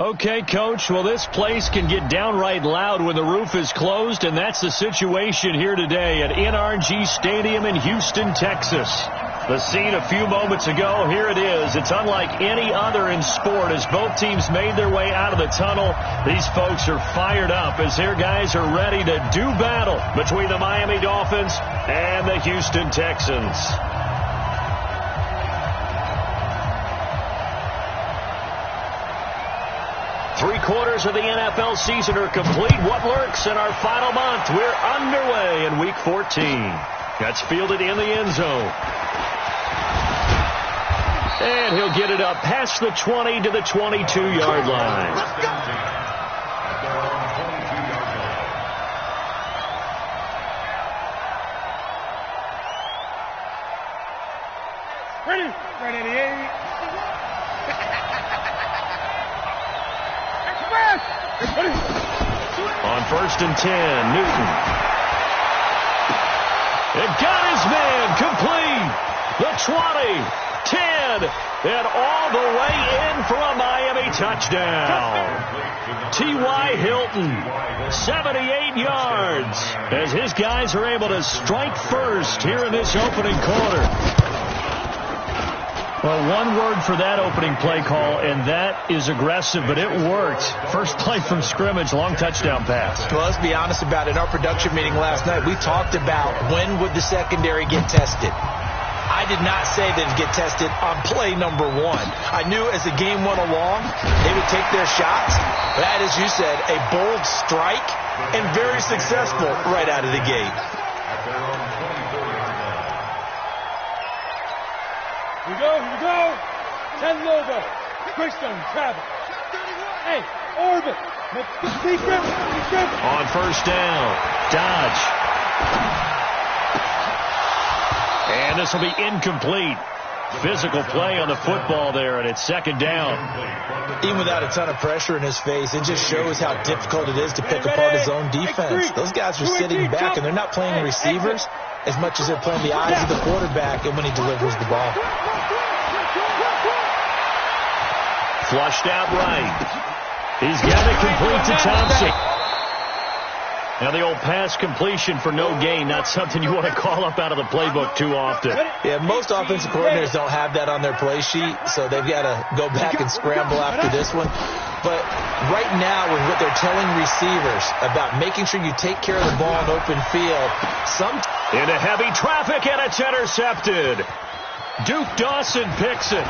Okay, Coach, well, this place can get downright loud when the roof is closed, and that's the situation here today at NRG Stadium in Houston, Texas. The scene a few moments ago, here it is. It's unlike any other in sport as both teams made their way out of the tunnel. These folks are fired up as their guys are ready to do battle between the Miami Dolphins and the Houston Texans. Three-quarters of the NFL season are complete. What lurks in our final month? We're underway in Week 14. That's fielded in the end zone. And he'll get it up past the 20 to the 22-yard line. Ready? Ready, 88. On 1st and 10, Newton. It got his man complete. The 20, 10, and all the way in for a Miami touchdown. T.Y. Hilton, 78 yards, as his guys are able to strike first here in this opening quarter. Well, one word for that opening play call, and that is aggressive, but it worked. First play from scrimmage, long touchdown pass. Well, let's be honest about it. In our production meeting last night, we talked about when would the secondary get tested. I did not say they'd get tested on play number one. I knew as the game went along, they would take their shots. That, as you said, a bold strike and very successful right out of the gate. Here we go. 10 logo. Christian, travel. Hey, orbit. Secret. On 1st down, Dodge. And this will be incomplete. Physical play on the football there, and it's 2nd down. Even without a ton of pressure in his face, it just shows how difficult it is to pick apart his own defense. Those guys are sitting back, and they're not playing receivers as much as they're playing the eyes of the quarterback and when he delivers the ball. Flushed out right. He's got it complete to Thompson. Now the old pass completion for no gain, not something you want to call up out of the playbook too often. Yeah, most offensive coordinators don't have that on their play sheet, so they've got to go back and scramble after this one. But right now, with what they're telling receivers about making sure you take care of the ball in open field, into heavy traffic, and it's intercepted. Duke Dawson picks it.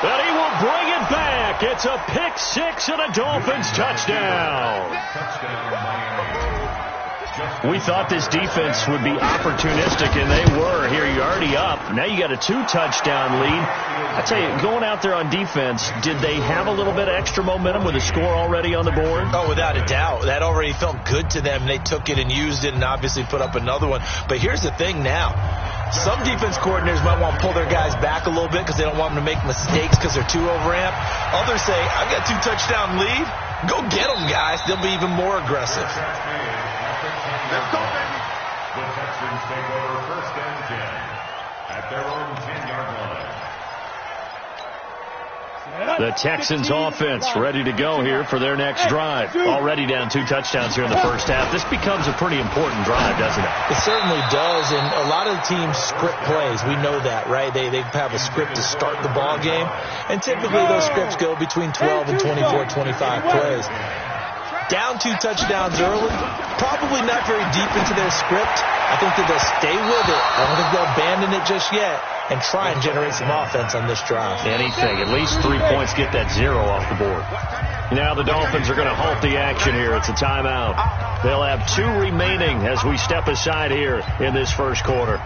And he will bring it back. It's a pick six and a Dolphins touchdown. We thought this defense would be opportunistic, and they were. Here, you're already up. Now you got a 2-touchdown lead. I tell you, going out there on defense, did they have a little bit of extra momentum with a score already on the board? Oh, without a doubt. That already felt good to them. They took it and used it and obviously put up another one. But here's the thing now. Some defense coordinators might want to pull their guys back a little bit because they don't want them to make mistakes because they're too overamped. Others say, I've got a 2-touchdown lead. Go get them, guys. They'll be even more aggressive. Let's go, baby. The Texans take over 1st and 10 at their own 10-yard line. The Texans offense ready to go here for their next drive. Already down 2 touchdowns here in the first half. This becomes a pretty important drive, doesn't it? It certainly does, and a lot of the teams script plays. We know that, right? They have a script to start the ball game, and typically those scripts go between 12 and 24, 25 plays. Down 2 touchdowns early, probably not very deep into their script. I think that they'll stay with it. I don't think they'll abandon it just yet and try and generate some offense on this drive. Anything. At least 3 points, get that 0 off the board. Now the Dolphins are going to halt the action here. It's a timeout. They'll have 2 remaining as we step aside here in this first quarter.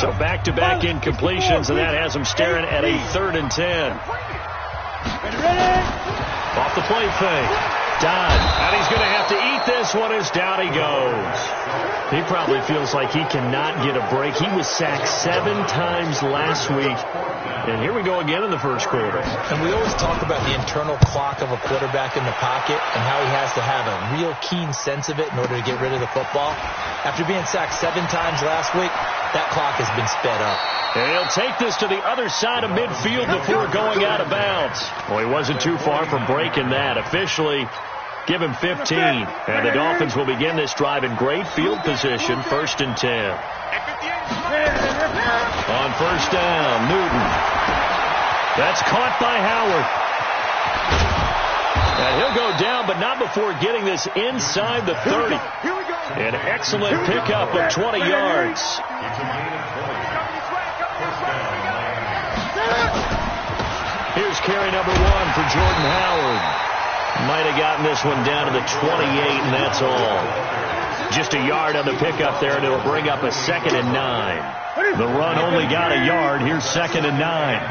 So back-to-back incompletions, and that has them staring at a 3rd and 10. Off the play fake. Dodge. And he's going to have to eat this one as down he goes. He probably feels like he cannot get a break. He was sacked 7 times last week. And here we go again in the first quarter. And we always talk about the internal clock of a quarterback in the pocket and how he has to have a real keen sense of it in order to get rid of the football. After being sacked 7 times last week, that clock has been sped up. And he'll take this to the other side of midfield before going out of bounds. Well, he wasn't too far from breaking that. Officially, give him 15. And the Dolphins will begin this drive in great field position, 1st and 10. On 1st down, Newton. That's caught by Howard. And he'll go down, but not before getting this inside the 30. An excellent pickup of 20 yards. Here's carry number 1 for Jordan Howard. Might have gotten this one down to the 28, and that's all. Just a yard on the pickup there, and it'll bring up a 2nd and 9. The run only got a yard. Here's 2nd and 9.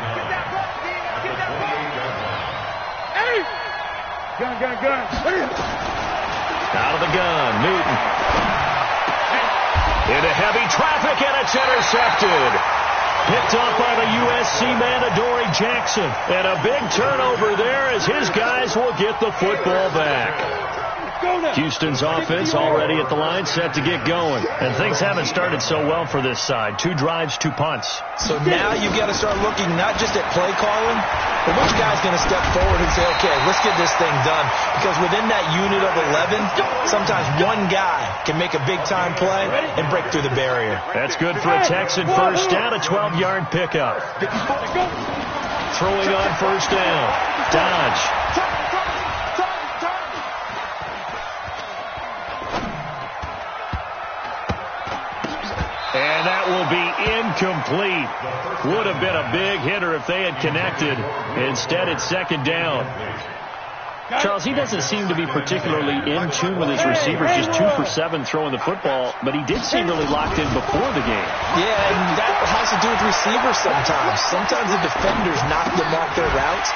Gun. Out of the gun, Newton. Into heavy traffic, and it's intercepted. Picked up by the USC man, Adoree Jackson. And a big turnover there as his guys will get the football back. Houston's offense already at the line, set to get going. And things haven't started so well for this side. 2 drives, 2 punts. So now you've got to start looking not just at play calling, but which guy's going to step forward and say, okay, let's get this thing done. Because within that unit of 11, sometimes one guy can make a big-time play and break through the barrier. That's good for a Texan first down, a 12-yard pickup. Throwing on 1st down. Dodge. And that will be incomplete. Would have been a big hitter if they had connected. Instead, it's 2nd down. Charles, he doesn't seem to be particularly in tune with his receivers, just 2 for 7 throwing the football, but he did seem really locked in before the game. Yeah, and that has to do with receivers sometimes. Sometimes the defenders knock them off their routes,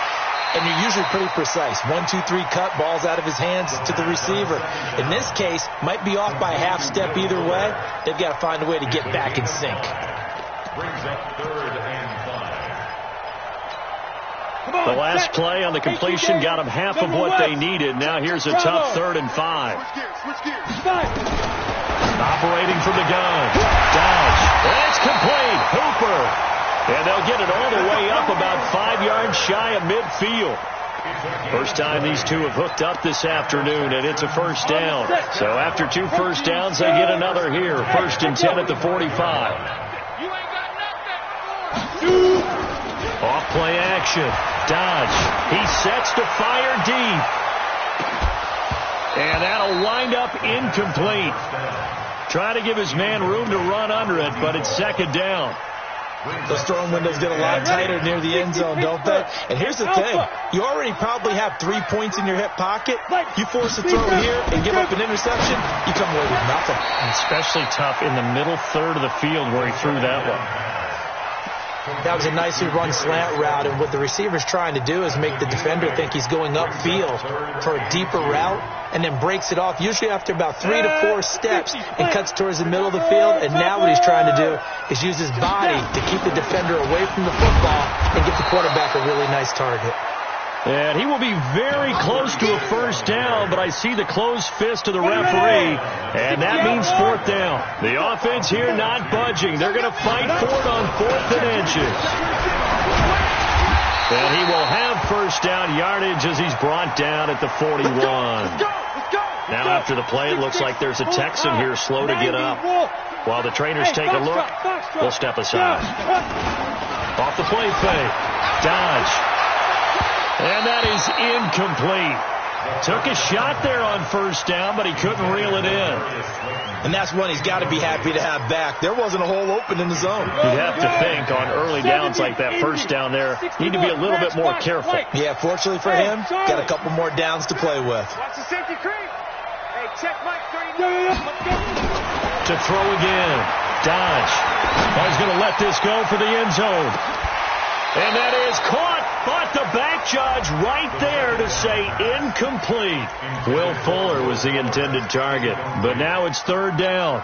and you're usually pretty precise. 1, 2, 3 cut, balls out of his hands to the receiver. In this case, might be off by a half step either way. They've got to find a way to get back in sync. Brings up 3rd and 5. The last play on the completion got them half of what they needed. Now here's a tough 3rd and 5. Operating from the gun. Dodge. And it's complete. Hooper. And they'll get it all the way up about 5 yards shy of midfield. First time these two have hooked up this afternoon, and it's a 1st down. So after 2 first downs, they get another here. 1st and 10 at the 45. Off play action. Dodge. He sets to fire deep. And that'll wind up incomplete. Trying to give his man room to run under it, but it's 2nd down. Those throwing windows get a lot tighter near the end zone, don't they? And here's the thing. You already probably have 3 points in your hip pocket. You force a throw here and give up an interception, you come away with nothing. Especially tough in the middle 3rd of the field where he threw that one. That was a nicely run slant route, and what the receiver's trying to do is make the defender think he's going upfield for a deeper route, and then breaks it off, usually after about 3 to 4 steps, and cuts towards the middle of the field. And now what he's trying to do is use his body to keep the defender away from the football and get the quarterback a really nice target. And he will be very close to a 1st down, but I see the closed fist of the referee, and that means 4th down. The offense here not budging. They're going to fight for it on 4th and inches. And he will have 1st down yardage as he's brought down at the 41. Now after the play, it looks like there's a Texan here slow to get up. While the trainers take a look, we'll step aside. Off the play fake. Dodge. And that is incomplete. Took a shot there on 1st down, but he couldn't reel it in. And that's one he's got to be happy to have back. There wasn't a hole open in the zone. You'd have to think on early downs like that 1st down there, need to be a little bit more careful. Yeah, fortunately for him, got a couple more downs to play with. Watch the safety creep. Hey, check Mike 30. To throw again. Dodge. Oh, he's going to let this go for the end zone. And that is caught, but the back judge right there to say incomplete. Will Fuller was the intended target, but now it's 3rd down.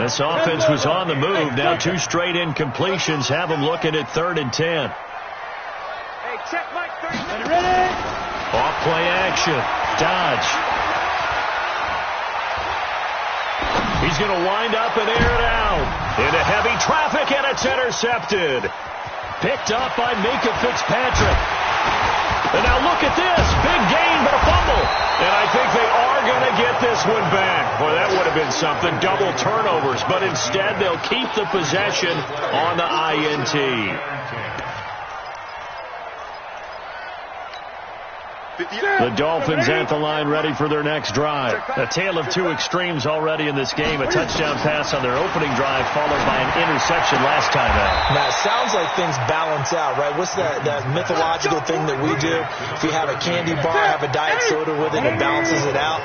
This offense was on the move. Now 2 straight incompletions have them looking at 3rd and 10. Hey, check Mike 30. Ready? Off play action. Dodge. He's going to wind up and air it out into heavy traffic, and it's intercepted. Picked up by Minka Fitzpatrick. And now look at this. Big gain, but a fumble. And I think they are going to get this one back. Boy, that would have been something. Double turnovers. But instead, they'll keep the possession on the INT. The Dolphins at the line ready for their next drive. A tale of two extremes already in this game. A touchdown pass on their opening drive followed by an interception last time out. Now, it sounds like things balance out, right? What's that mythological thing that we do? If you have a candy bar, have a diet soda with it, it balances it out.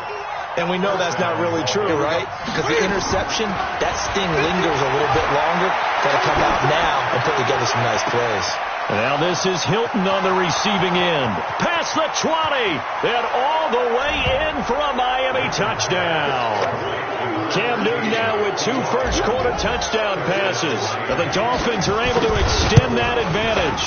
And we know that's not really true, right? Because the interception, that sting lingers a little bit longer. Got to come out now and put together some nice plays. And now this is Hilton on the receiving end. Past the 20, and all the way in for a Miami touchdown. Cam Newton now with 2 first-quarter touchdown passes. And the Dolphins are able to extend that advantage.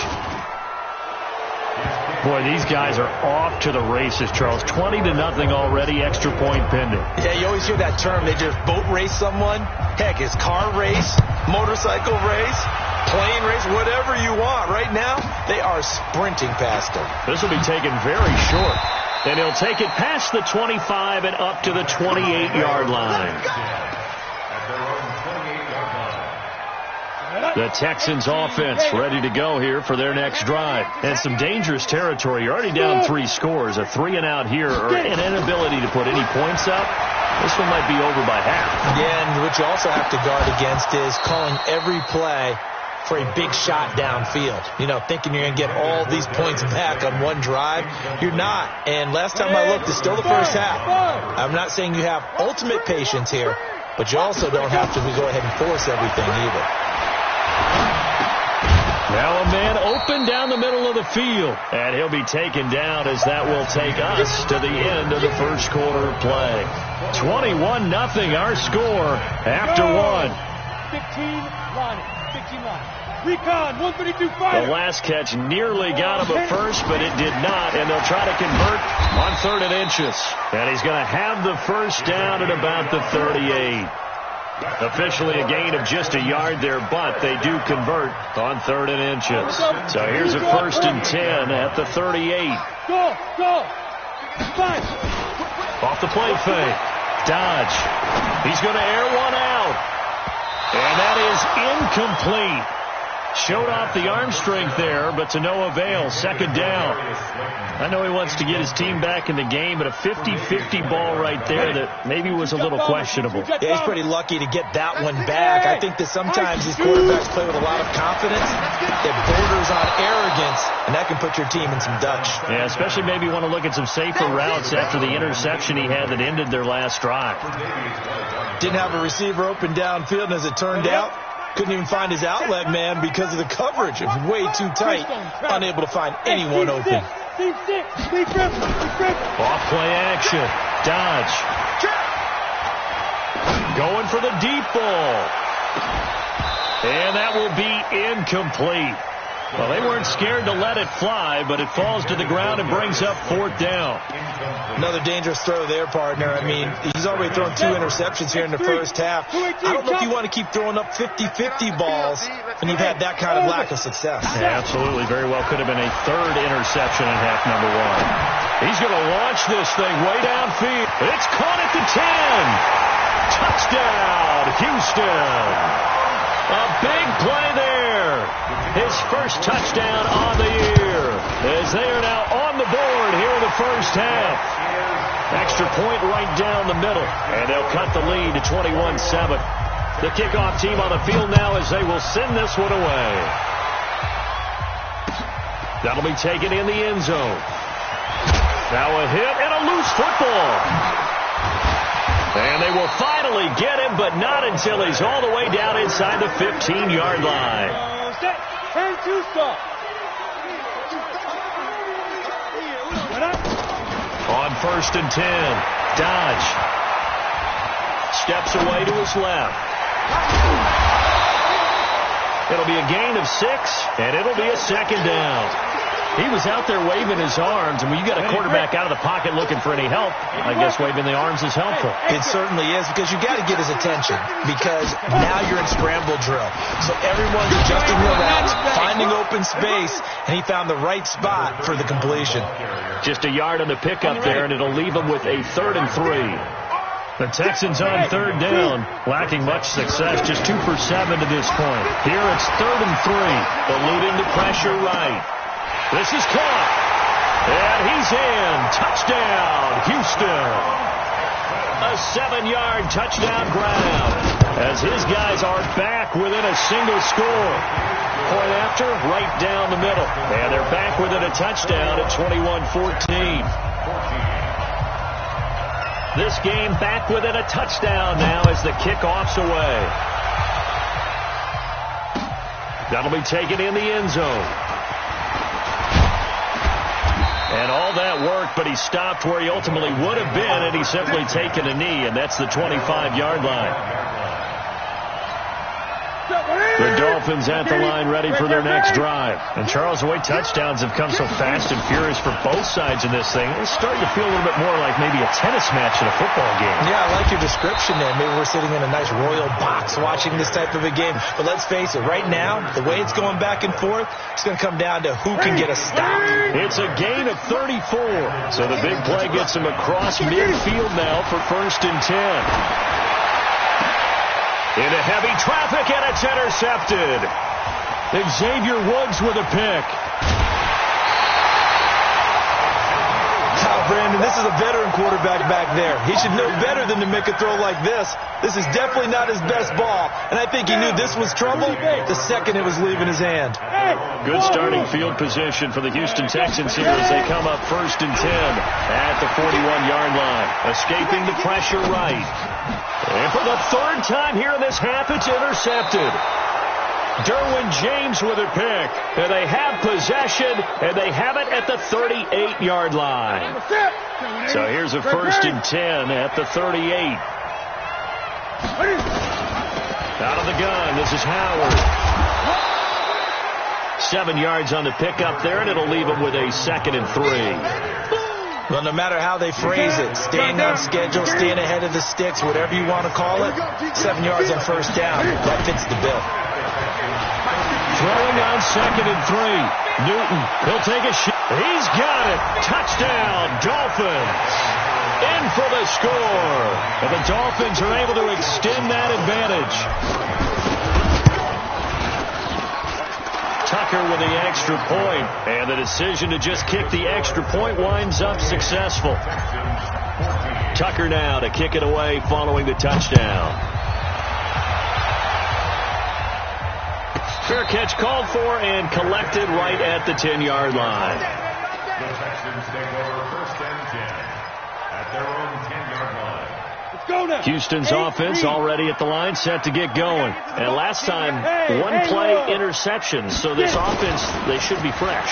Boy, these guys are off to the races, Charles. 20-0 already, extra point pending. Yeah, you always hear that term. They just boat race someone. Heck, it's car race, motorcycle race, plane race, whatever you want. Right now, they are sprinting past them. This will be taken very short. And he'll take it past the 25 and up to the 28-yard line. The Texans offense ready to go here for their next drive. And some dangerous territory. You're already down 3 scores. A 3-and-out here or an inability to put any points up. This one might be over by half. Yeah, and what you also have to guard against is calling every play for a big shot downfield. You know, thinking you're going to get all these points back on one drive. You're not. And last time I looked, it's still the first half. I'm not saying you have ultimate patience here, but you also don't have to go ahead and force everything either. Now a man open down the middle of the field. And he'll be taken down as that will take us to the end of the first quarter of play. 21-0 our score after 1. 15 line. Recon, 132-5. The last catch nearly got him at first, but it did not. And they'll try to convert on 3rd and inches. And he's going to have the first down at about the 38. Officially a gain of just a yard there, but they do convert on 3rd and inches. So here's a 1st and 10 at the 38. Go. 5. Off the play fake. Dodge. He's going to air one out. And that is incomplete. Showed off the arm strength there, but to no avail. 2nd down. I know he wants to get his team back in the game, but a 50-50 ball right there that maybe was a little questionable. Yeah, he's pretty lucky to get that one back. I think that sometimes these quarterbacks play with a lot of confidence. It borders on arrogance, and that can put your team in some Dutch. Yeah, especially maybe want to look at some safer routes after the interception he had that ended their last drive. Didn't have a receiver open downfield, and as it turned out, couldn't even find his outlet man because of the coverage. It was way too tight. Unable to find anyone open. Off play action. Dodge. Going for the deep ball. And that will be incomplete. Well, they weren't scared to let it fly, but it falls to the ground and brings up 4th down. Another dangerous throw there, partner. I mean, he's already thrown 2 interceptions here in the first half. I don't know if you want to keep throwing up 50-50 balls when you've had that kind of lack of success. Yeah, absolutely. Very well could have been a 3rd interception in half number 1. He's going to launch this thing way downfield. It's caught at the 10. Touchdown, Houston. A big play there. His first touchdown on the year as they are now on the board here in the first half. Extra point right down the middle, and they'll cut the lead to 21-7. The kickoff team on the field now as they will send this one away. That'll be taken in the end zone. Now a hit and a loose football. And they will finally get him, but not until he's all the way down inside the 15-yard line. Turn 2 stop. On 1st and 10, Dodge steps away to his left. It'll be a gain of 6, and it'll be a 2nd down. He was out there waving his arms, and when you got a quarterback out of the pocket looking for any help, I guess waving the arms is helpful. It certainly is, because you got to get his attention, because now you're in scramble drill. So everyone's adjusting their routes, finding open space, and he found the right spot for the completion. Just a yard on the pickup there, and it'll leave him with a 3rd and 3. The Texans on 3rd down, lacking much success, just 2 for 7 to this point. Here it's 3rd and 3, eluding the pressure right. This is caught, and he's in. Touchdown, Houston. A 7-yard touchdown grab, as his guys are back within a single score. Point after, right down the middle, and they're back within a touchdown at 21-14. This game back within a touchdown now as the kickoff's away. That'll be taken in the end zone. And all that work, but he stopped where he ultimately would have been, and he's simply taken a knee, and that's the 25-yard line. The Dolphins at the line, ready for their next drive. And, Charles, the way touchdowns have come so fast and furious for both sides in this thing, it's starting to feel a little bit more like maybe a tennis match in a football game. Yeah, I like your description there. Maybe we're sitting in a nice royal box watching this type of a game. But let's face it, right now, the way it's going back and forth, it's going to come down to who can get a stop. It's a gain of 34. So the big play gets him across midfield now for 1st and 10. Into heavy traffic, and it's intercepted. Xavier Woods with a pick. Brandon, this is a veteran quarterback back there. He should know better than to make a throw like this. This is definitely not his best ball, and I think he knew this was trouble the second it was leaving his hand. Good starting field position for the Houston Texans here as they come up 1st and 10 at the 41-yard line. Escaping the pressure right. And for the 3rd time here in this half, it's intercepted. Derwin James with a pick. And they have possession, and they have it at the 38-yard line. So here's a 1st and 10 at the 38. Out of the gun, this is Howard. 7 yards on the pickup there, and it'll leave him with a 2nd and 3. Well, no matter how they phrase it, staying on schedule, staying ahead of the sticks, whatever you want to call it, 7 yards on 1st down, that fits the bill. Throwing on 2nd and 3. Newton, he'll take a shot. He's got it. Touchdown, Dolphins. In for the score. And the Dolphins are able to extend that advantage. Tucker with the extra point, and the decision to just kick the extra point winds up successful. Tucker now to kick it away following the touchdown. Fair catch called for and collected right at the 10-yard line. The Texans take over 1st and 10 at their own 10-yard line. Houston's offense already at the line, set to get going. And last time, one play interception, so this offense, they should be fresh.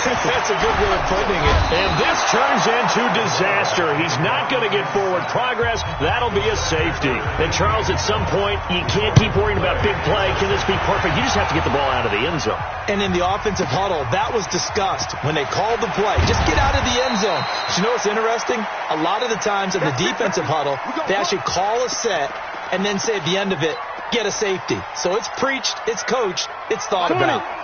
That's a good way of putting it. And this turns into disaster. He's not going to get forward progress. That'll be a safety. And, Charles, at some point, you can't keep worrying about big play. Can this be perfect? You just have to get the ball out of the end zone. And in the offensive huddle, that was discussed when they called the play. Just get out of the end zone. But you know what's interesting? A lot of the times in the defensive huddle, they actually call a set and then say at the end of it, get a safety. So it's preached, it's coached, it's thought about.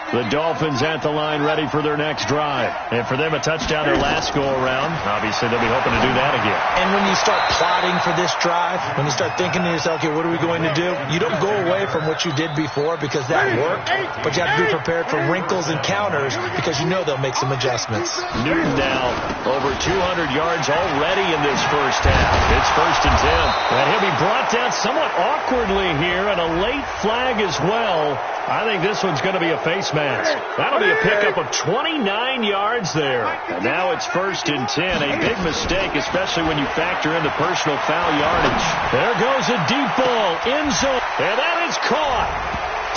The Dolphins at the line ready for their next drive. And for them, a touchdown their last go-around. Obviously, they'll be hoping to do that again. And when you start plotting for this drive, when you start thinking to yourself, okay, what are we going to do? You don't go away from what you did before because that worked, but you have to be prepared for wrinkles and counters because you know they'll make some adjustments. Newton now over 200 yards already in this first half. It's 1st and 10. And he'll be brought down somewhat awkwardly here, and a late flag as well. I think this one's going to be a face mask. That'll be a pickup of 29 yards there. And now it's 1st and 10. A big mistake, especially when you factor in the personal foul yardage. There goes a deep ball, end zone, and that is caught.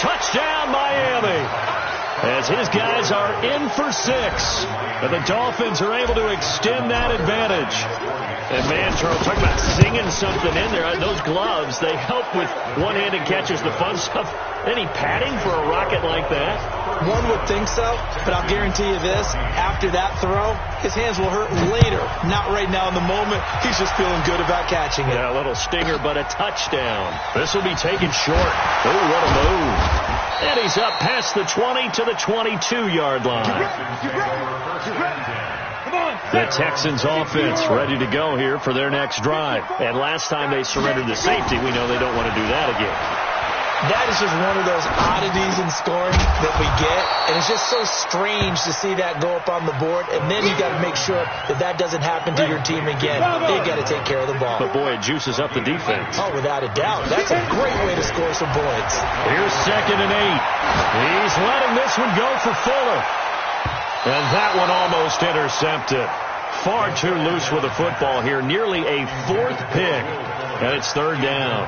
Touchdown, Miami. As his guys are in for 6. And the Dolphins are able to extend that advantage. And, man, Charles, talking about singing something in there. Those gloves, they help with one-handed catches, the fun stuff. Any padding for a rocket like that? One would think so, but I'll guarantee you this. After that throw, his hands will hurt later. Not right now in the moment. He's just feeling good about catching it. Yeah, a little stinger, but a touchdown. This will be taken short. Oh, what a move. And he's up past the 20 to the 22-yard line. The Texans offense ready to go here for their next drive. And last time they surrendered the safety, we know they don't want to do that again. That is just one of those oddities in scoring that we get, and it's just so strange to see that go up on the board, and then you got to make sure that that doesn't happen to your team again. They got to take care of the ball. But boy, it juices up the defense. Oh, without a doubt. That's a great way to score some points. Here's 2nd and 8. He's letting this one go for Fuller. And that one almost intercepted. Far too loose with the football here. Nearly a 4th pick. And it's 3rd down.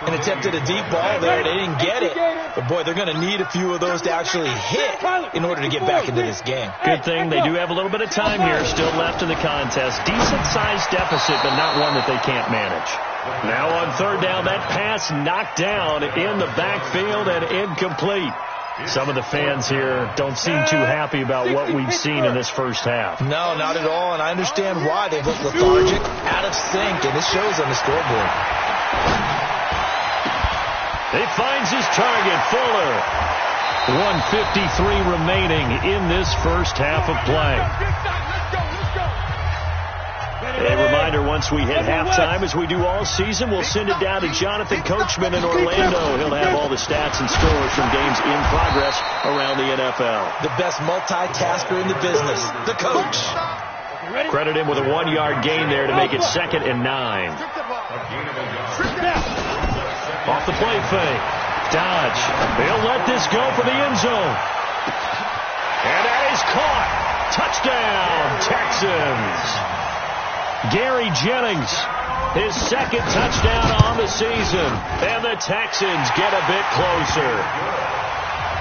And attempted a deep ball there. They didn't get it. But, boy, they're going to need a few of those to actually hit in order to get back into this game. Good thing they do have a little bit of time here still left in the contest. Decent-sized deficit, but not one that they can't manage. Now on 3rd down, that pass knocked down in the backfield and incomplete. Some of the fans here don't seem too happy about what we've seen in this first half. No, not at all, and I understand why. They've looked lethargic, out of sync, and this shows on the scoreboard. He finds his target, Fuller. 1:53 remaining in this first half of play. A reminder, once we hit halftime, as we do all season, we'll send it down to Jonathan Coachman in Orlando. He'll have all the stats and scores from games in progress around the NFL. The best multitasker in the business, the coach. Credit him with a 1-yard gain there to make it 2nd and 9. Off the play fake. Dodge. They'll let this go for the end zone. And that is caught. Touchdown, Texans. Gary Jennings, his 2nd touchdown on the season. And the Texans get a bit closer.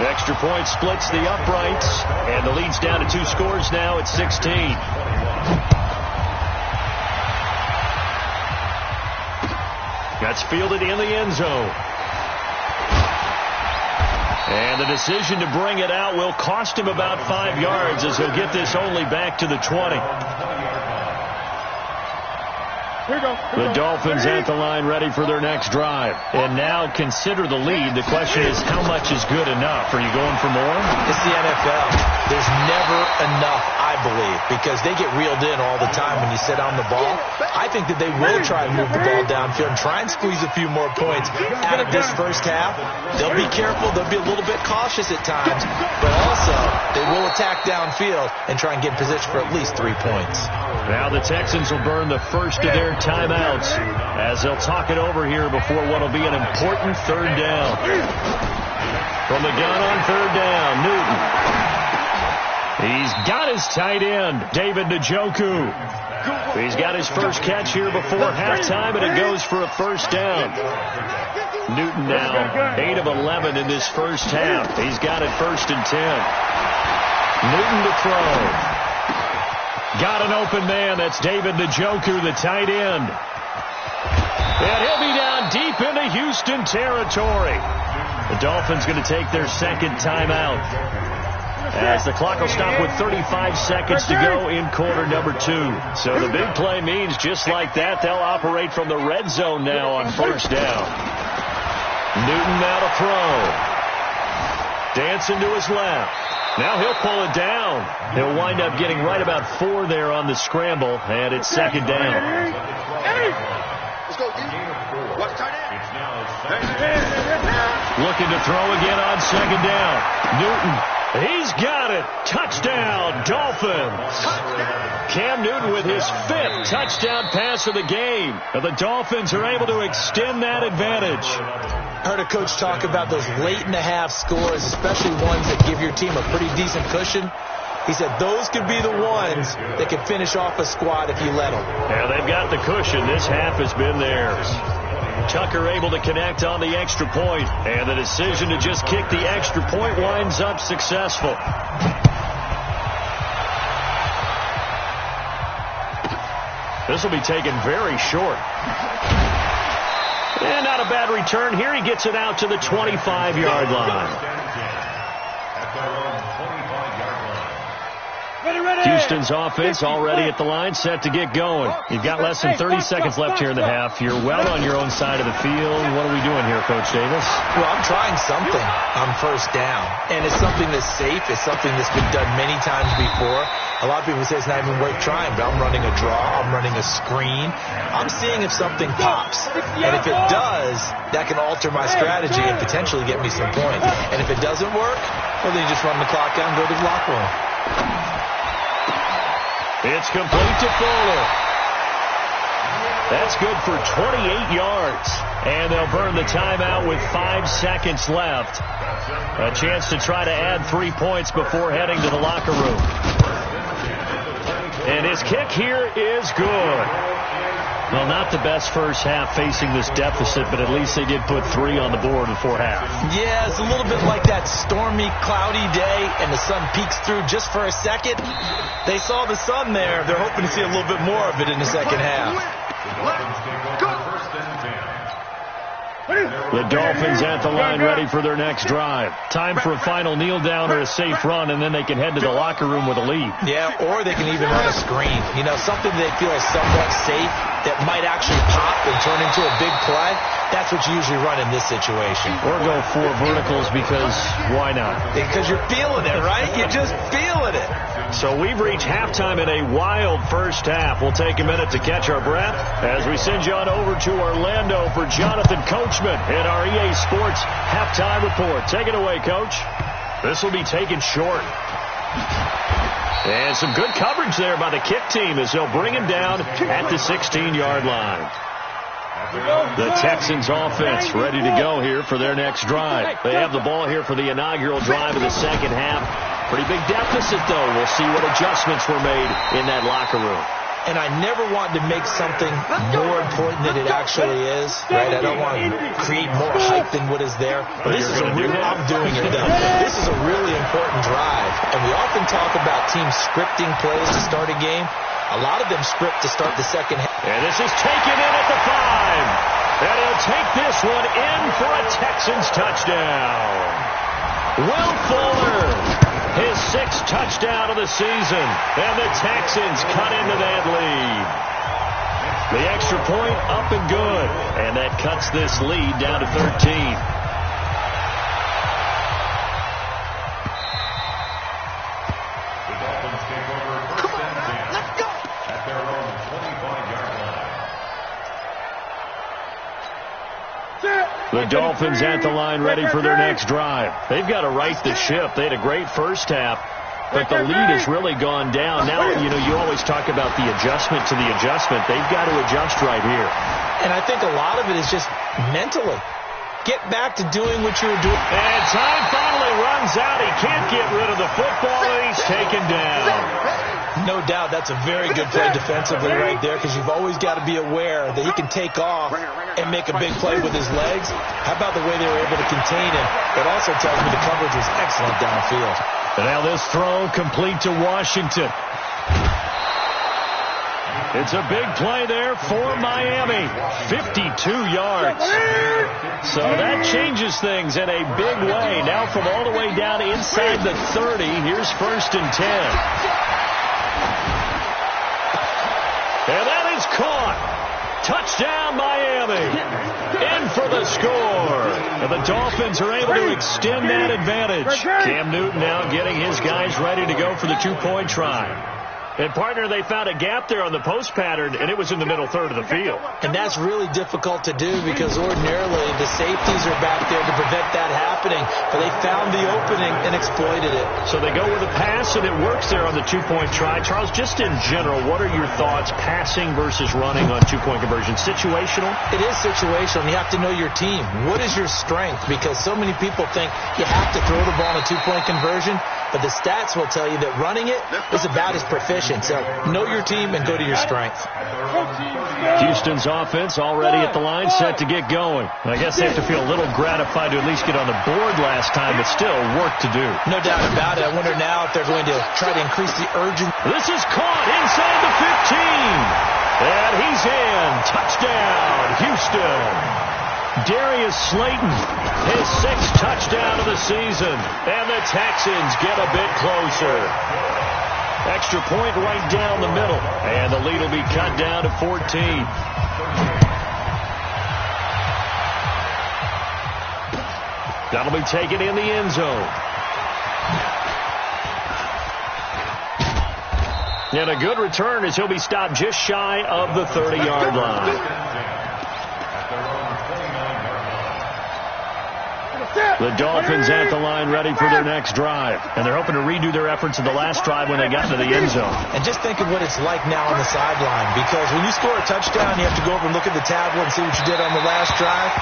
Extra point splits the uprights. And the lead's down to 2 scores now at 16. That's fielded in the end zone. And the decision to bring it out will cost him about 5 yards as he'll get this only back to the 20. The Dolphins at the line ready for their next drive. And now consider the lead. The question is, how much is good enough? Are you going for more? It's the NFL. There's never enough, I believe, because they get reeled in all the time when you sit on the ball. I think that they will try and move the ball downfield and try and squeeze a few more points out of this first half. They'll be careful. They'll be a little bit cautious at times. But also, they will attack downfield and try and get in position for at least 3 points. Now the Texans will burn the first of their timeouts as they'll talk it over here before what will be an important 3rd down. From the gun on 3rd down, Newton. He's got his tight end, David Njoku. He's got his first catch here before halftime, and it goes for a 1st down. Newton now 8 of 11 in this first half. He's got it 1st and 10. Newton to throw. Got an open man. That's David Njoku, the tight end. And he'll be down deep into Houston territory. The Dolphins going to take their 2nd timeout, as the clock will stop with 35 seconds to go in quarter number 2. So the big play means just like that, they'll operate from the red zone now on 1st down. Newton now to throw. Dancing to his left. Now he'll pull it down. He'll wind up getting right about 4 there on the scramble, and it's 2nd down. Let's go, D. Watch tight end. Looking to throw again on 2nd down. Newton, he's got it. Touchdown, Dolphins. Cam Newton with his 5th touchdown pass of the game. And the Dolphins are able to extend that advantage. Heard a coach talk about those late-in-the-half scores, especially ones that give your team a pretty decent cushion. He said those could be the ones that could finish off a squad if you let them. Yeah, they've got the cushion. This half has been theirs. Tucker able to connect on the extra point, and the decision to just kick the extra point winds up successful. This will be taken very short. And not a bad return here. He gets it out to the 25-yard line. Houston's offense already at the line, set to get going. You've got less than 30 seconds left here in the half. You're well on your own side of the field. What are we doing here, Coach Davis? Well, I'm trying something on first down, and it's something that's safe. It's something that's been done many times before. A lot of people say it's not even worth trying, but I'm running a draw. I'm running a screen. I'm seeing if something pops, and if it does, that can alter my strategy and potentially get me some points. And if it doesn't work, well, then you just run the clock out and go to the locker room. It's complete to Fuller. That's good for 28 yards. And they'll burn the timeout with 5 seconds left. A chance to try to add 3 points before heading to the locker room. And his kick here is good. Well, not the best first half facing this deficit, but at least they did put 3 on the board before half. Yeah, it's a little bit like that stormy, cloudy day, and the sun peeks through just for a second. They saw the sun there. They're hoping to see a little bit more of it in the second half. The Dolphins at the line ready for their next drive. Time for a final kneel down or a safe run, and then they can head to the locker room with a lead. Yeah, or they can even run a screen. You know, something they feel is somewhat safe that might actually pop and turn into a big play. That's what you usually run in this situation. Or go 4 verticals because why not? Because you're feeling it, right? You're just feeling it. So we've reached halftime in a wild first half. We'll take a minute to catch our breath as we send you on over to Orlando for Jonathan Coachman in our EA Sports Halftime Report. Take it away, Coach. This will be taken short. And some good coverage there by the kick team as they'll bring him down at the 16-yard line. The Texans offense ready to go here for their next drive. They have the ball here for the inaugural drive of the second half. Pretty big deficit, though. We'll see what adjustments were made in that locker room. And I never want to make something more important than it actually is, right? I don't want to create more hype than what is there. But this is a real, I'm doing it, though. This is a really important drive. And we often talk about teams scripting plays to start a game. A lot of them script to start the second half. And this is taken in at the 5. And he'll take this one in for a Texans touchdown. Will Fuller, his 6th touchdown of the season. And the Texans cut into that lead. The extra point up and good. And that cuts this lead down to 13. The Dolphins at the line ready for their next drive. They've got to right the ship. They had a great first half, but the lead has really gone down. Now, you always talk about the adjustment to the adjustment. They've got to adjust right here. And I think a lot of it is just mentally. Get back to doing what you were doing. And time finally runs out. He can't get rid of the football, and he's taken down. No doubt that's a very good play defensively right there, because you've always got to be aware that he can take off and make a big play with his legs. How about the way they were able to contain him? It also tells me the coverage was excellent downfield. And now this throw complete to Washington. It's a big play there for Miami. 52 yards. So that changes things in a big way. Now from all the way down inside the 30, here's 1st and 10. And that is caught. Touchdown, Miami. In for the score. And the Dolphins are able to extend that advantage. Cam Newton now getting his guys ready to go for the 2-point try. And, partner, they found a gap there on the post pattern, and it was in the middle third of the field. And that's really difficult to do because ordinarily the safeties are back there to prevent that happening. But they found the opening and exploited it. So they go with a pass, and it works there on the 2-point try. Charles, just in general, what are your thoughts passing versus running on 2-point conversion? Situational? It is situational. You have to know your team. What is your strength? Because so many people think you have to throw the ball in a 2-point conversion. But the stats will tell you that running it is about as proficient. So know your team and go to your strength. Houston's offense already at the line, set to get going. I guess they have to feel a little gratified to at least get on the board last time, but still work to do. No doubt about it. I wonder now if they're going to try to increase the urgency. This is caught inside the 15. And he's in. Touchdown, Houston. Darius Slayton, his 6th touchdown of the season. And the Texans get a bit closer. Extra point right down the middle. And the lead will be cut down to 14. That'll be taken in the end zone. And a good return as he'll be stopped just shy of the 30-yard line. The Dolphins at the line ready for their next drive. And they're hoping to redo their efforts in the last drive when they got to the end zone. And just think of what it's like now on the sideline. Because when you score a touchdown, you have to go over and look at the tablet and see what you did on the last drive.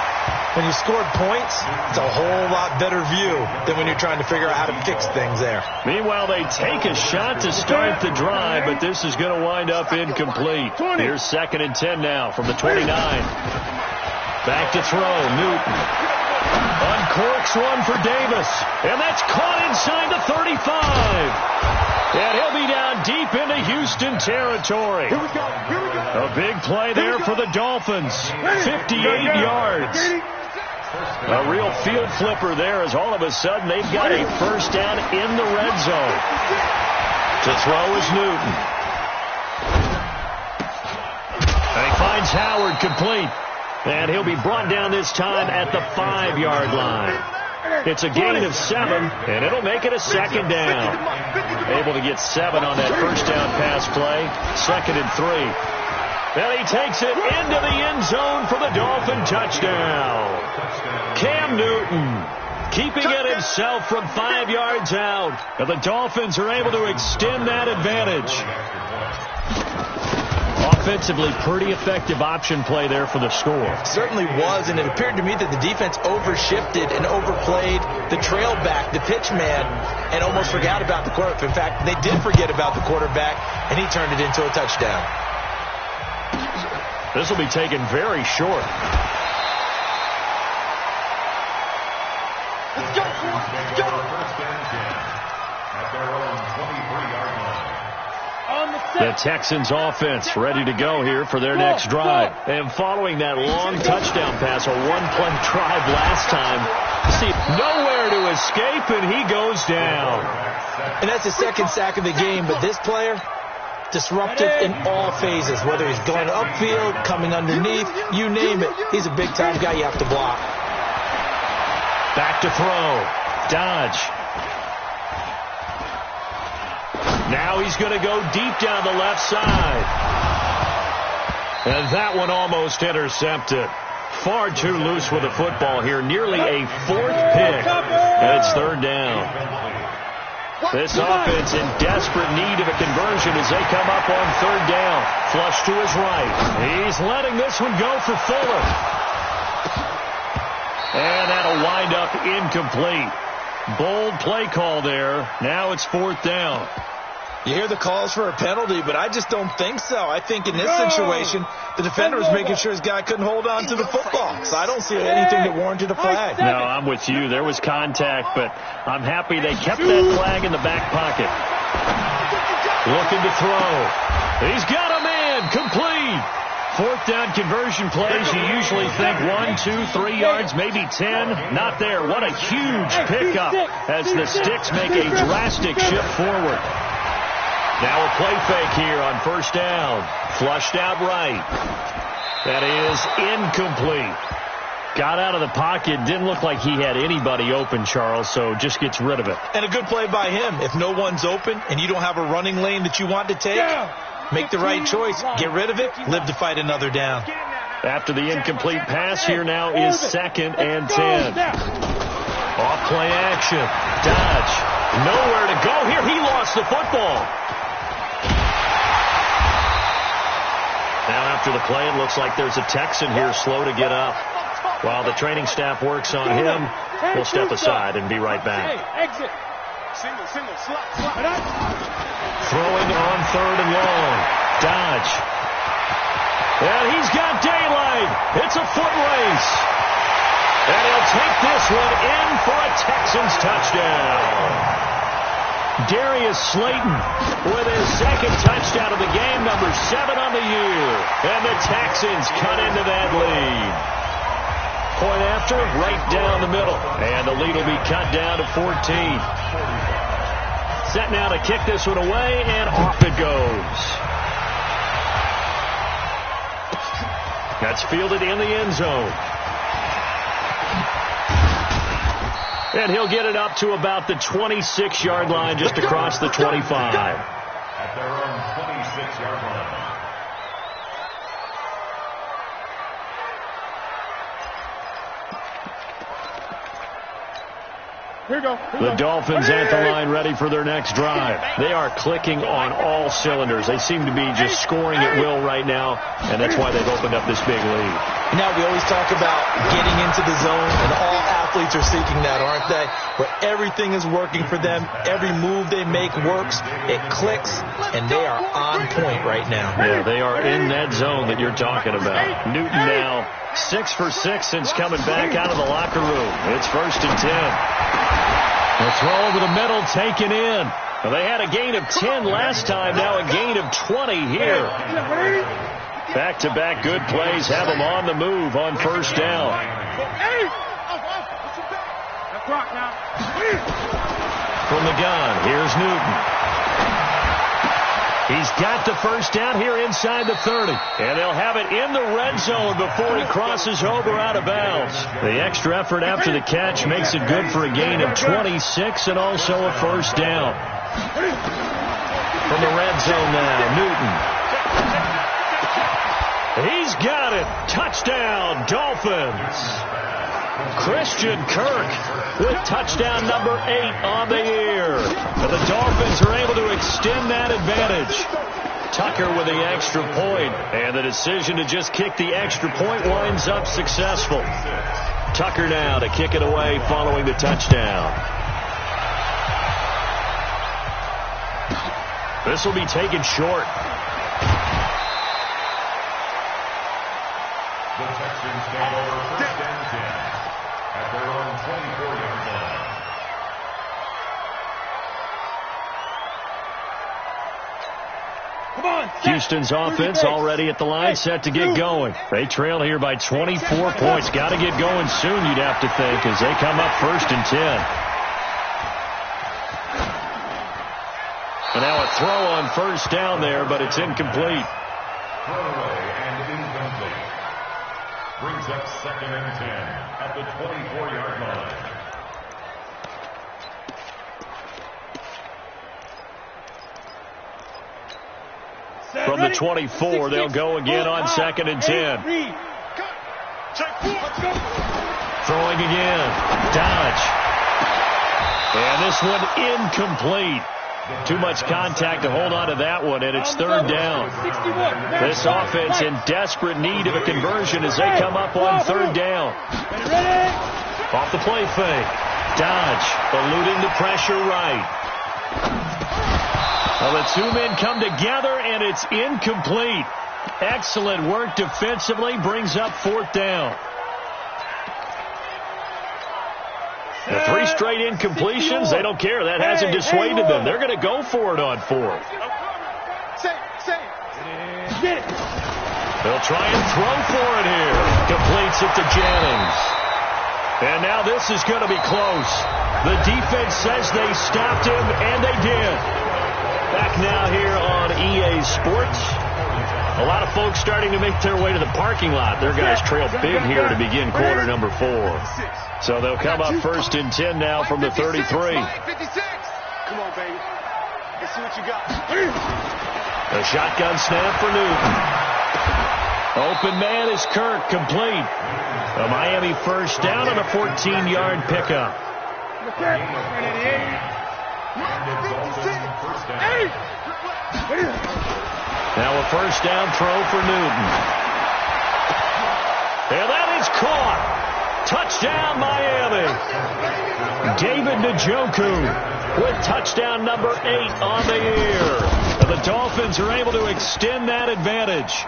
When you scored points, it's a whole lot better view than when you're trying to figure out how to fix things there. Meanwhile, they take a shot to start the drive, but this is going to wind up incomplete. Here's 2nd and 10 now from the 29. Back to throw, Newton. Uncorks one for Davis. And that's caught inside the 35. And he'll be down deep into Houston territory. Here we go. A big play there for the Dolphins. 58 yards. A real field flipper there as all of a sudden they've got a first down in the red zone. To throw is Newton. And he finds Howard complete. And he'll be brought down this time at the 5-yard line. It's a gain of 7, and it'll make it a 2nd down. Able to get 7 on that first down pass play. 2nd and 3. And he takes it into the end zone for the Dolphin touchdown. Cam Newton keeping it himself from 5 yards out. And the Dolphins are able to extend that advantage. Offensively, pretty effective option play there for the score. Certainly was, and it appeared to me that the defense overshifted and overplayed the trail back, the pitch man, and almost forgot about the quarterback. In fact, they did forget about the quarterback, and he turned it into a touchdown. This will be taken very short. Let's go. Let's go. At their own 23-yard line. The Texans offense ready to go here for their next drive. And following that long touchdown pass, a one-play drive last time, see nowhere to escape, and he goes down. And that's the 2nd sack of the game, but this player, disruptive in all phases, whether he's going upfield, coming underneath, you name it. He's a big-time guy you have to block. Back to throw. Dodge. Now he's going to go deep down the left side. And that one almost intercepted. Far too loose with the football here. Nearly a 4th pick. And it's 3rd down. This offense in desperate need of a conversion as they come up on 3rd down. Flush to his right. He's letting this one go for Fuller. And that'll wind up incomplete. Bold play call there. Now it's 4th down. You hear the calls for a penalty, but I just don't think so. I think in this situation, the defender was making sure his guy couldn't hold on to the football. So I don't see anything that warranted a flag. No, I'm with you. There was contact, but I'm happy they kept that flag in the back pocket. Looking to throw. He's got a man. Complete. 4th down conversion plays, you usually think 1, 2, 3 yards, maybe 10. Not there. What a huge pickup as the Sticks make a drastic shift forward. Now a play fake here on 1st down. Flushed out right. That is incomplete. Got out of the pocket. Didn't look like he had anybody open, Charles, so just gets rid of it. And a good play by him. If no one's open and you don't have a running lane that you want to take, make the right choice. Get rid of it. Live to fight another down. After the incomplete pass, here now is 2nd and 10. Off play action. Dodge. Nowhere to go here. He lost the football. Now after the play, it looks like there's a Texan here slow to get up. While the training staff works on him, we'll step aside and be right back. Exit. Single, slot. Throwing on 3rd and long. Dodge. And he's got daylight. It's a foot race. And he'll take this one in for a Texans touchdown. Darius Slayton with his 2nd touchdown of the game, number 7 on the year. And the Texans cut into that lead. Point after, right down the middle. And the lead will be cut down to 14. Set now to kick this one away, and off it goes. That's fielded in the end zone. And he'll get it up to about the 26-yard line, just across the 25. At their own 26-yard line. The Dolphins at the line, ready for their next drive. They are clicking on all cylinders. They seem to be just scoring at will right now, and that's why they've opened up this big lead. Now we always talk about getting into the zone, and all athletes are seeking that, aren't they? Where everything is working for them, every move they make works, it clicks, and they are on point right now. Yeah, they are in that zone that you're talking about. Newton now 6 for 6 since coming back out of the locker room. It's 1st and 10. The throw over the middle, taken in. Well, they had a gain of 10 last time, now a gain of 20 here. Back-to-back good plays have them on the move on 1st down. From the gun, here's Newton. He's got the 1st down here inside the 30. And they'll have it in the red zone before he crosses over out of bounds. The extra effort after the catch makes it good for a gain of 26 and also a 1st down. From the red zone now, Newton. He's got it. Touchdown, Dolphins. Christian Kirk with touchdown number 8 on the year. And the Dolphins are able to extend that advantage. Tucker with the extra point, and the decision to just kick the extra point winds up successful. Tucker now to kick it away following the touchdown. This will be taken short. The Texans take over 1st and 10 at their own 24-yard line. Houston's offense already at the line, set to get going. They trail here by 24 points. Got to get going soon, you'd have to think, as they come up 1st and 10. And now a throw on 1st down there, but it's incomplete. Throwaway and incomplete. Brings up 2nd and 10 at the 24-yard line. From the 24, they'll go again on 2nd and 10. Throwing again. Dodge. And this one incomplete. Too much contact to hold on to that one, and it's 3rd down. This offense in desperate need of a conversion as they come up on 3rd down. Off the play fake. Dodge eluding the pressure right. Well, the two men come together, and it's incomplete. Excellent work defensively, brings up 4th down. The 3 straight incompletions, they don't care. That hasn't dissuaded them. They're going to go for it on 4th. They'll try and throw for it here. Completes it to Jennings. And now this is going to be close. The defense says they stopped him, and they did. Back now here on EA Sports. A lot of folks starting to make their way to the parking lot. Their guys trail big here to begin quarter number 4. So they'll come up 1st and 10 now from the 33. Come on, baby. Let's see what you got. A shotgun snap for Newton. Open man is Kirk, complete. A Miami 1st down on a 14-yard pickup. Now a 1st down throw for Newton. And that is caught. Touchdown, Miami. David Njoku with touchdown number 8 on the year. And the Dolphins are able to extend that advantage.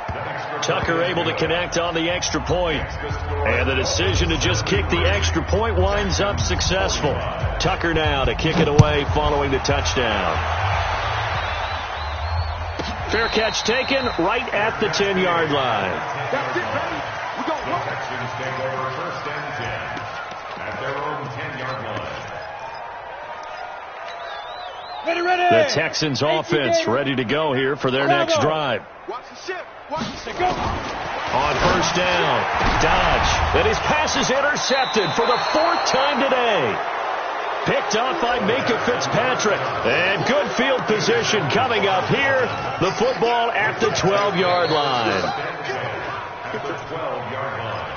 Tucker able to connect on the extra point. And the decision to just kick the extra point winds up successful. Tucker now to kick it away following the touchdown. Fair catch taken right at the 10-yard line. That's it, baby. We go. The Texans take over 1st and 10 at their own 10-yard line. The Texans offense ready to go here for their next drive. On first down, Dodge. And his pass is intercepted for the 4th time today. Picked off by Minka Fitzpatrick. And good field position coming up here. The football at the 12-yard line. At the 12-yard line.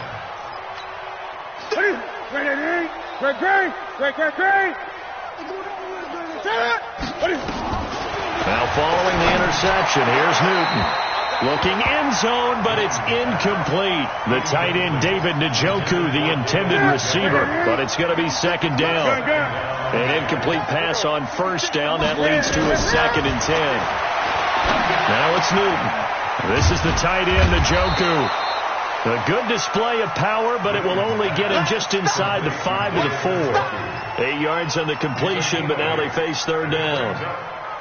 Now following the interception, here's Newton. Looking end zone, but it's incomplete. The tight end, David Njoku, the intended receiver, but it's going to be 2nd down. An incomplete pass on 1st down. That leads to a 2nd and 10. Now it's Newton. This is the tight end, Njoku. A good display of power, but it will only get him just inside the 5 to the 4. 8 yards on the completion, but now they face 3rd down.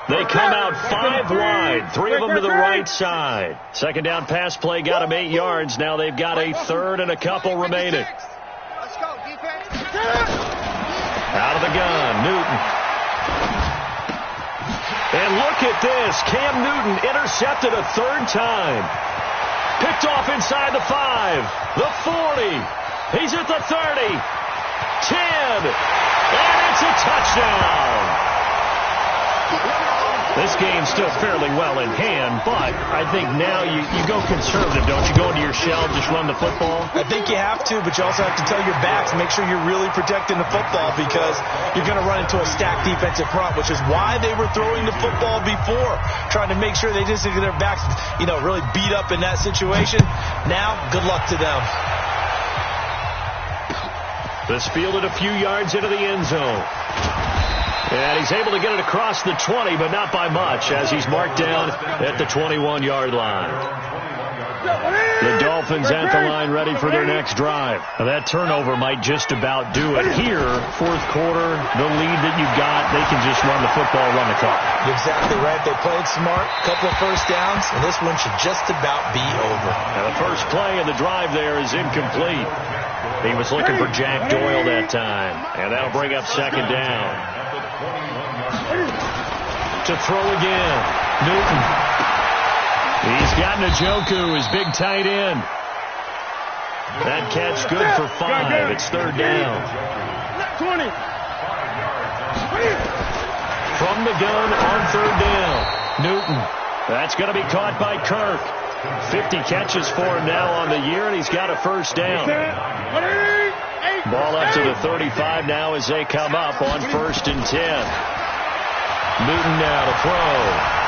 They come out 5 wide, 3 of them to the right side. 2nd down pass play got them 8 yards. Now they've got a 3rd and a couple remaining. Out of the gun, Newton. And look at this. Cam Newton intercepted a 3rd time. Picked off inside the 5, the 40. He's at the 30, 10, and it's a touchdown. This game's still fairly well in hand, but I think now you go conservative, don't you? Go into your shell, just run the football? I think you have to, but you also have to tell your backs, make sure you're really protecting the football because you're going to run into a stacked defensive front, which is why they were throwing the football before, trying to make sure they didn't get their backs, really beat up in that situation. Now, good luck to them. This fielded a few yards into the end zone. And he's able to get it across the 20, but not by much, as he's marked down at the 21-yard line. The Dolphins at the line ready for their next drive. Now that turnover might just about do it. Here, 4th quarter, the lead that you've got, they can just run the football, run the clock. Exactly right. They played smart, couple of 1st downs, and this one should just about be over. Now the first play of the drive there is incomplete. He was looking for Jack Doyle that time, and that'll bring up 2nd down. To throw again, Newton. He's got Njoku, his big tight end. That catch good for 5. It's 3rd down. 20. From the gun on 3rd down, Newton. That's going to be caught by Kirk. 50 catches for him now on the year, and he's got a 1st down. Ball up to the 35 now as they come up on 1st and 10. Newton now to throw.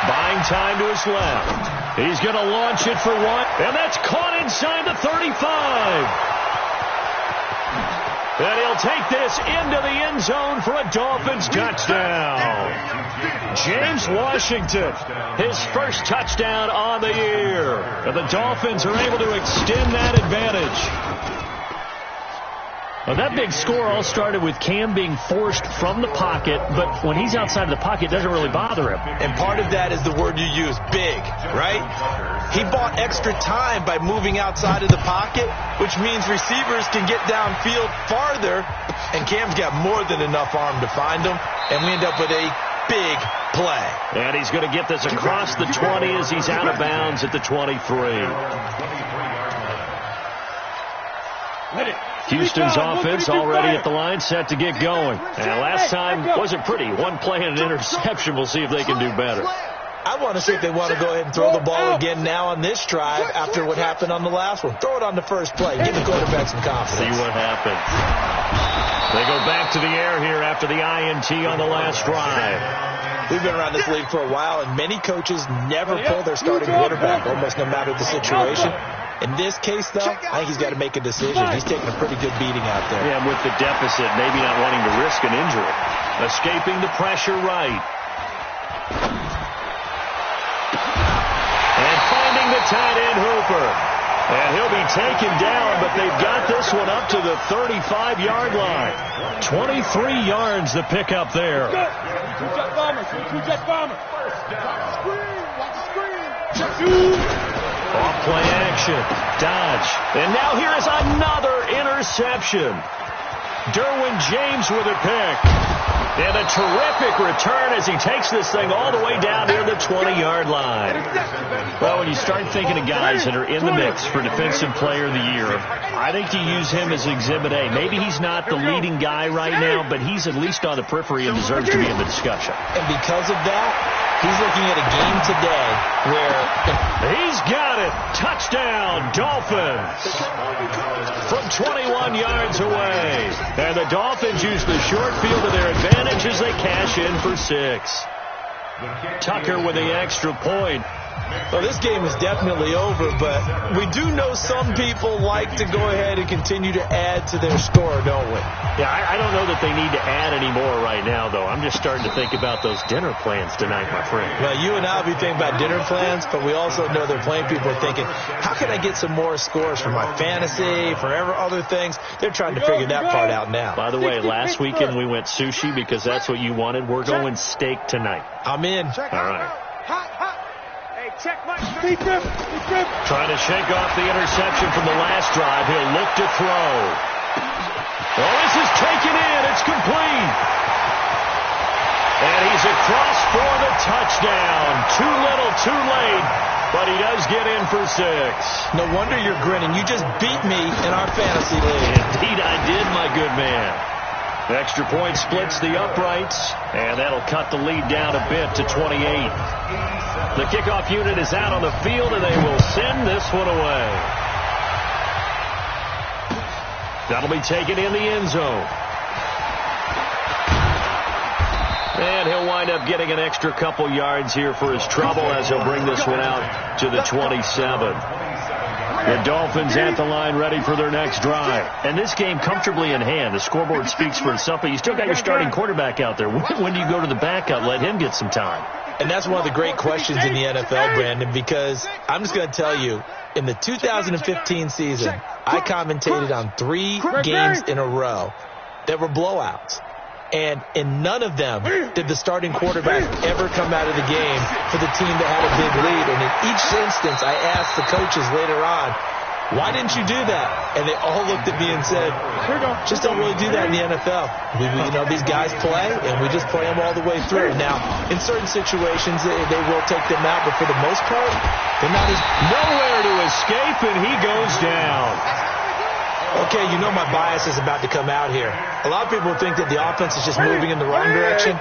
Buying time to his left. He's going to launch it for 1, and that's caught inside the 35. And he'll take this into the end zone for a Dolphins touchdown. James Washington, his 1st touchdown on the year. And the Dolphins are able to extend that advantage. Well, that big score all started with Cam being forced from the pocket, but when he's outside of the pocket, it doesn't really bother him. And part of that is the word you use, big, right? He bought extra time by moving outside of the pocket, which means receivers can get downfield farther, and Cam's got more than enough arm to find them, and we end up with a big play. And he's going to get this across the 20 as he's out of bounds at the 23. Houston's offense already at the line, set to get going. And last time wasn't pretty. 1 play and an interception. We'll see if they can do better. I want to see if they want to go ahead and throw the ball again now on this drive after what happened on the last one. Throw it on the first play. Give the quarterback some confidence. See what happens. They go back to the air here after the INT on the last drive. We've been around this league for a while, and many coaches never pull their starting quarterback, almost no matter the situation. In this case, though, I think he's got to make a decision. He's taking a pretty good beating out there. Yeah, with the deficit, maybe not wanting to risk an injury. Escaping the pressure right. And finding the tight end Hooper. And he'll be taken down, but they've got this one up to the 35-yard line. 23 yards the pickup there. Two-jet bomber. Two-jet bomber. Screen. Off-play action. Dodge. And now here is another interception. Derwin James with a pick. And a terrific return as he takes this thing all the way down near the 20-yard line. Well, when you start thinking of guys that are in the mix for Defensive Player of the Year, I think you use him as Exhibit A. Maybe he's not the leading guy right now, but he's at least on the periphery and deserves to be in the discussion. And because of that, he's looking at a game today where he's got it. Touchdown, Dolphins. From 21 yards away. And the Dolphins use the short field to their advantage as they cash in for 6. Tucker with the extra point. Well, this game is definitely over, but we do know some people like to go ahead and continue to add to their score, don't we? Yeah, I don't know that they need to add any more right now, though. I'm just starting to think about those dinner plans tonight, my friend. Well, you and I will be thinking about dinner plans, but we also know they're playing people are thinking, how can I get some more scores for my fantasy, for other things? They're trying to figure that part out now. By the way, last weekend we went sushi because that's what you wanted. We're going steak tonight. I'm in. All right. Check my Trying to shake off the interception from the last drive. He'll look to throw. Oh, this is taken in. It's complete. And he's across for the touchdown. Too little, too late. But he does get in for 6. No wonder you're grinning. You just beat me in our fantasy league. Indeed I did, my good man. Extra point splits the uprights, and that'll cut the lead down a bit to 28. The kickoff unit is out on the field, and they will send this one away. That'll be taken in the end zone. And he'll wind up getting an extra couple yards here for his trouble as he'll bring this one out to the 27. The Dolphins at the line ready for their next drive. And this game comfortably in hand. The scoreboard speaks for itself, but you still got your starting quarterback out there. When do you go to the backup? Let him get some time. And that's one of the great questions in the NFL, Brandon, because I'm just going to tell you, in the 2015 season, I commentated on 3 games in a row that were blowouts. And in none of them did the starting quarterback ever come out of the game for the team that had a big lead. And in each instance, I asked the coaches later on, why didn't you do that? And they all looked at me and said, just don't really do that in the NFL. These guys play, and we just play them all the way through. Now, in certain situations, they will take them out, but for the most part, they're not as... Nowhere to escape, and he goes down. Okay, you know my bias is about to come out here. A lot of people think that the offense is just moving in the wrong direction.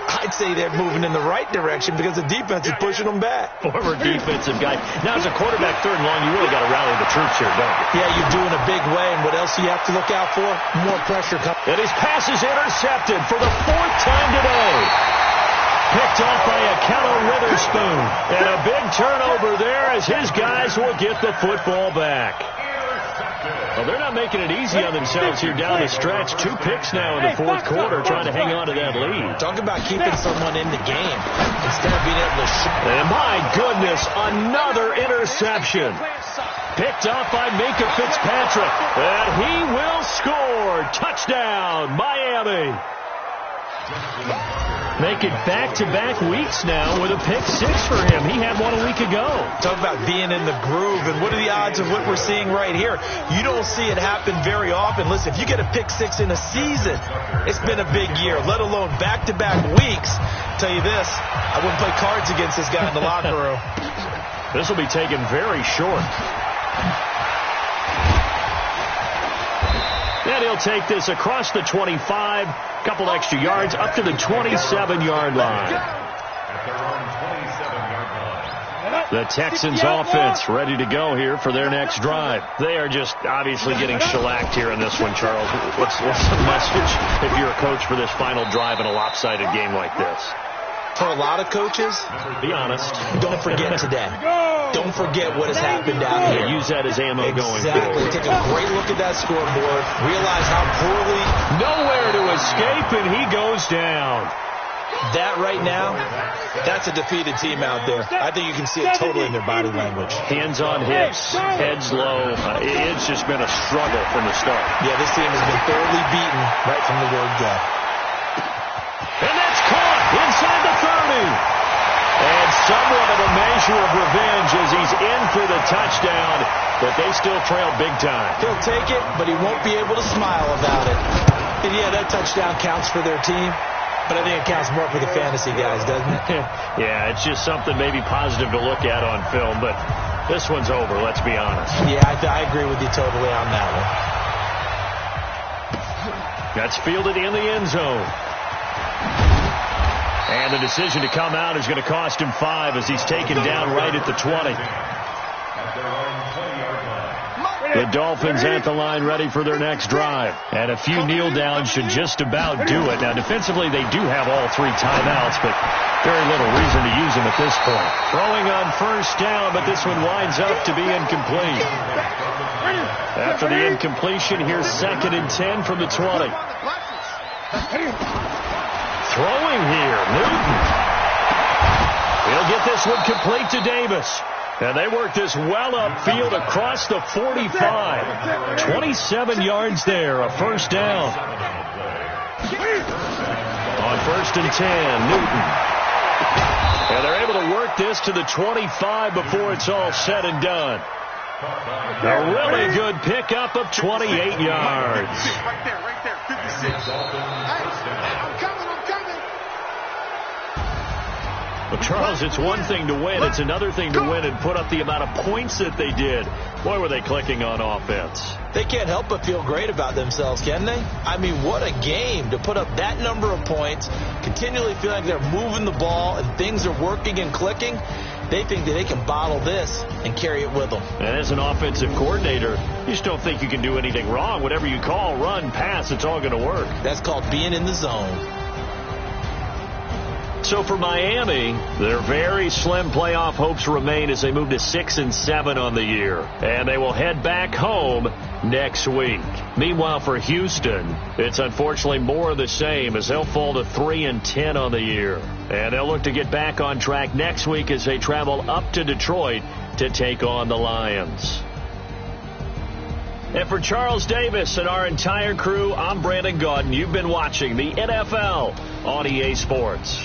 I'd say they're moving in the right direction because the defense is pushing them back. Former defensive guy. Now, as a quarterback, 3rd and long, you really got to rally the troops here, don't you? Yeah, you're doing a big way, and what else do you have to look out for? More pressure coming. And his pass is intercepted for the 4th time today. Picked off by Akello Witherspoon. And a big turnover there as his guys will get the football back. Well, they're not making it easy on themselves here down the stretch. 2 picks now in the 4th quarter trying to hang on to that lead. Talk about keeping someone in the game instead of being able to shoot. And my goodness, another interception. Picked off by Minka Fitzpatrick. And he will score. Touchdown, Miami. Make it back-to-back weeks now with a pick 6 for him. He had one a week ago. Talk about being in the groove, and what are the odds of what we're seeing right here? You don't see it happen very often. Listen, if you get a pick 6 in a season, it's been a big year, let alone back-to-back weeks. I'll tell you this, I wouldn't play cards against this guy in the locker room. This will be taken very short. And he'll take this across the 25, couple extra yards, up to the 27-yard line. The Texans offense ready to go here for their next drive. They are just obviously getting shellacked here in this one, Charles. What's the message if you're a coach for this final drive in a lopsided game like this? For a lot of coaches, be honest, don't forget today. Don't forget what has happened out here. Use that as ammo going forward. Exactly. Take a great look at that scoreboard. Realize how poorly. Nowhere to escape, and he goes down. That right now, that's a defeated team out there. I think you can see it totally in their body language. Hands on hips, heads low. It's just been a struggle from the start. Yeah, this team has been thoroughly beaten right from the word go. And that's caught inside the 30. And somewhat of a measure of revenge as he's in for the touchdown, but they still trail big time. He'll take it, but he won't be able to smile about it. And yeah, that touchdown counts for their team. But I think it counts more for the fantasy guys, doesn't it? Yeah, it's just something maybe positive to look at on film, but this one's over, let's be honest. Yeah, I agree with you totally on that one. That's fielded in the end zone. And the decision to come out is going to cost him 5 as he's taken down right at the 20. The Dolphins at the line ready for their next drive. And a few kneel downs should just about do it. Now, defensively, they do have all 3 timeouts, but very little reason to use them at this point. Throwing on first down, but this one winds up to be incomplete. After the incompletion, here's 2nd and 10 from the 20. Throwing here, Newton. He'll get this one complete to Davis. And they work this well upfield across the 45. 27 yards there, a first down. On 1st and 10, Newton. And they're able to work this to the 25 before it's all said and done. A really good pickup of 28 yards. Right there, 56. I'm coming. Well, Charles, it's one thing to win. It's another thing to win and put up the amount of points that they did. Boy, were they clicking on offense. They can't help but feel great about themselves, can they? I mean, what a game to put up that number of points, continually feel like they're moving the ball and things are working and clicking. They think that they can bottle this and carry it with them. And as an offensive coordinator, you just don't think you can do anything wrong. Whatever you call, run, pass, it's all going to work. That's called being in the zone. So for Miami, their very slim playoff hopes remain as they move to 6 and 7 on the year. And they will head back home next week. Meanwhile, for Houston, it's unfortunately more of the same as they'll fall to 3 and 10 on the year. And they'll look to get back on track next week as they travel up to Detroit to take on the Lions. And for Charles Davis and our entire crew, I'm Brandon Gaudin. You've been watching the NFL on EA Sports.